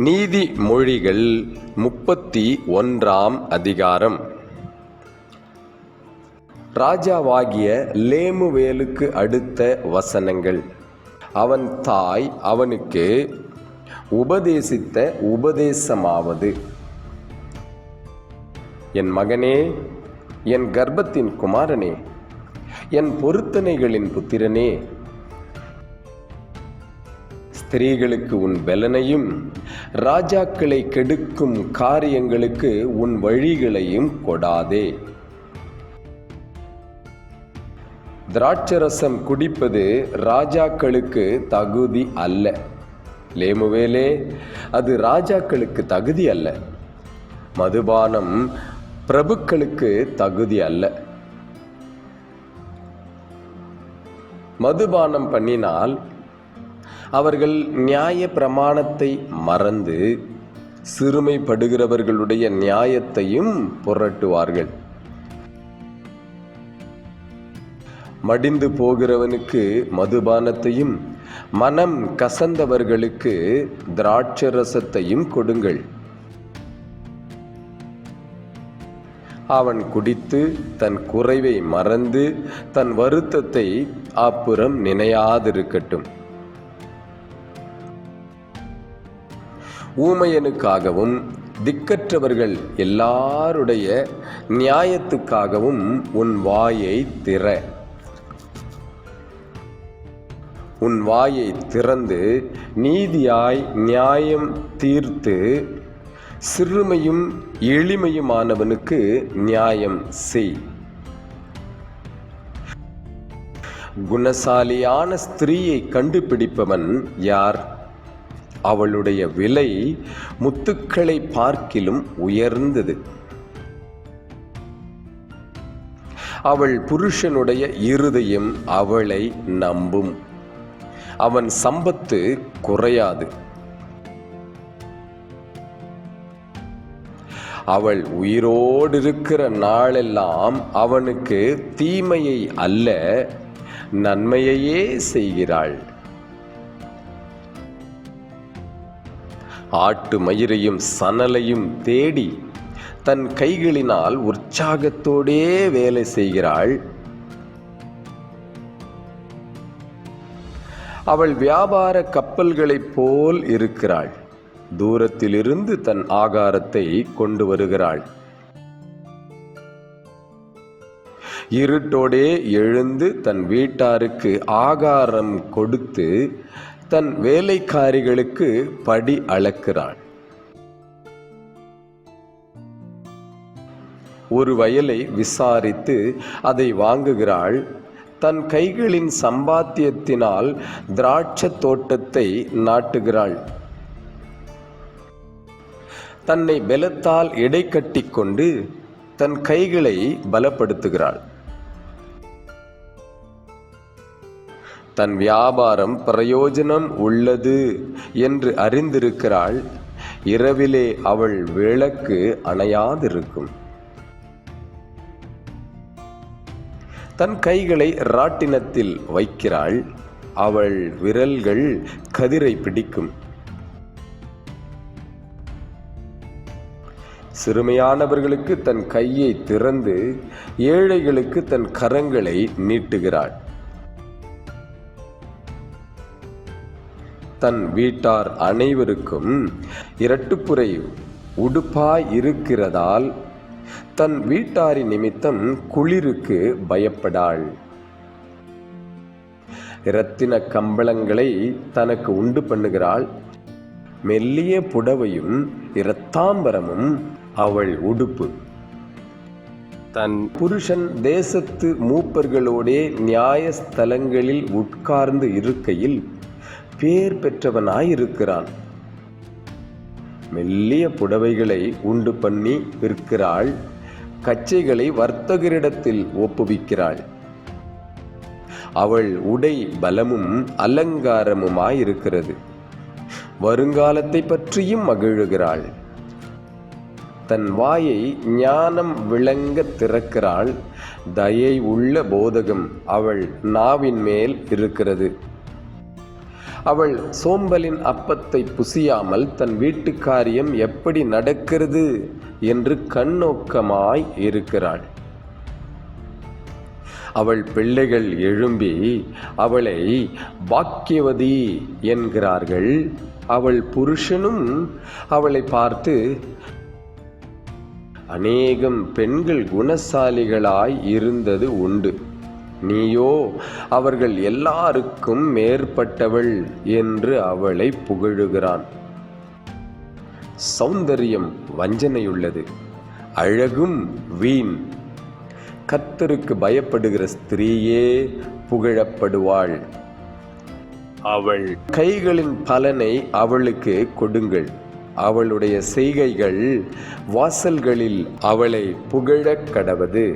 நீதிமொழிகள் 31ஆம் அதிகாரம். ராஜாவாகிய லேமுவேலுக்கு அடுத்த வசனங்கள். அவன் தாய் அவனுக்கு உபதேசித்த உபதேசமாவது: என் மகனே, என் கர்ப்பத்தின் குமாரனே, என் பொருத்தனைகளின் புத்திரனே, ஸ்திரீகளுக்கு உன் பெலனையும் ராஜாக்களை கெடுக்கும் காரியங்களுக்கு உன் வழிகளையும் கொடாதே. திராட்சரசம் குடிப்பது ராஜாக்களுக்கு தகுதி அல்ல. லேமுவேலே, அது ராஜாக்களுக்கு தகுதி அல்ல. மதுபானம் பிரபுக்களுக்கு தகுதி அல்ல. மதுபானம் பண்ணினால் அவர்கள் நியாய பிரமாணத்தை மறந்து சிறுமைப்படுகிறவர்களுடைய நியாயத்தையும் புரட்டுவார்கள். மடிந்து போகிறவனுக்கு மதுபானத்தையும் மனம் கசந்தவர்களுக்கு திராட்சரசத்தையும் கொடுங்கள். அவன் குடித்து தன் குறைவை மறந்து தன் வருத்தத்தை அப்புறம் நினையாதிருக்கட்டும். ஊமையனுக்காகவும் திக்கற்றவர்கள் எல்லாருடைய நியாயத்துக்காகவும் உன் வாயை திற. உன் வாயை திறந்து நீதியாய் நியாயம் தீர்த்து சிறுமையும் எளிமையுமானவனுக்கு நியாயம் செய். குணசாலியான ஸ்திரீயை கண்டுபிடிப்பவன் யார்? அவளுடைய விலை முத்துக்களை பார்க்கிலும் உயர்ந்தது. அவள் புருஷனுடைய இருதயம் அவளை நம்பும். அவன் சம்பத்து குறையாது. அவள் உயிரோடிருக்கிற நாளெல்லாம் அவனுக்கு தீமையை அல்ல, நன்மையையே செய்கிறாள். ஆட்டு மயிரையும் சணலையும் தேடி தன் கைகளினால் உற்சாகத்தோடே வேலை செய்கிறாள். அவள் வியாபார கப்பல்களைப் போல் இருக்கிறாள். தூரத்திலிருந்து தன் ஆகாரத்தை கொண்டு வருகிறாள். இருட்டோடே எழுந்து தன் வீட்டாருக்கு ஆகாரம் கொடுத்து தன் வேலைக்காரிகளுக்கு படி அளக்கிறாள். ஒரு வயலை விசாரித்து அதை வாங்குகிறாள். தன் கைகளின் சம்பாத்தியத்தினால் திராட்சை தோட்டத்தை நாட்டுகிறாள். தன்னை பெலத்தால் எடை கட்டி கொண்டு தன் கைகளை பலப்படுத்துகிறாள். தன் வியாபாரம் பிரயோஜனம் உள்ளது என்று அறிந்திருக்கிறாள். இரவிலே அவள் விளக்கு அணையாதிருக்கும். தன் கைகளை ராட்டினத்தில் வைக்கிறாள். அவள் விரல்கள் கதிரை பிடிக்கும். சிறுமையானவர்களுக்கு தன் கையை திறந்து ஏழைகளுக்கு தன் கரங்களை நீட்டுகிறாள். தன் வீட்டார் அனைவருக்கும் இரட்டுப்புரை உடுப்பாய் இருக்கிறதால் தன் வீட்டாரின் நிமித்தம் குளிருக்கு பயப்படாள். இரத்தின கம்பளங்களை தனக்கு உண்டு பண்ணுகிறாள். மெல்லிய புடவையும் இரத்தாம்பரமும் அவள் உடுப்பு. தன் புருஷன் தேசத்து மூப்பர்களோடே நியாயஸ்தலங்களில் உட்கார்ந்து இருக்கையில் பேர் பெற்றவனாயிருக்கிறான். மெல்லிய புடவைகளை உண்டு பண்ணி விற்கிறாள். கச்சைகளை வர்த்தகரிடத்தில் ஒப்புவிக்கிறாள். அவள் உடை பலமும் அலங்காரமுமாயிருக்கிறது. வருங்காலத்தை பற்றியும் மகிழுகிறாள். தன் வாயை ஞானம் விளங்க திறக்கிறாள். தயை உள்ள போதகம் அவள் நாவின் மேல் இருக்கிறது. அவள் சோம்பலின் அப்பத்தை புசியாமல் தன் வீட்டு காரியம் எப்படி நடக்கிறது என்று கண்ணோக்கமாய் இருக்கிறாள். அவள் பிள்ளைகள் எழும்பி அவளை பாக்கியவதி என்கிறார்கள். அவள் புருஷனும் அவளை பார்த்து, அநேகம் பெண்கள் குணசாலிகளாய் இருந்தது உண்டு, நீயோ அவர்கள் எல்லாருக்கும் மேற்பட்டவள் என்று அவளை புகழுகிறான். சௌந்தரியம் வஞ்சனையுள்ளது, அழகும் வீண். கர்த்தருக்கு பயப்படுகிற ஸ்திரீயே புகழப்படுவாள். அவள் கைகளின் பலனை அவளுக்கு கொடுங்கள், அவளுடைய செய்கைகள் வாசல்களில் அவளை புகழக் கடவது.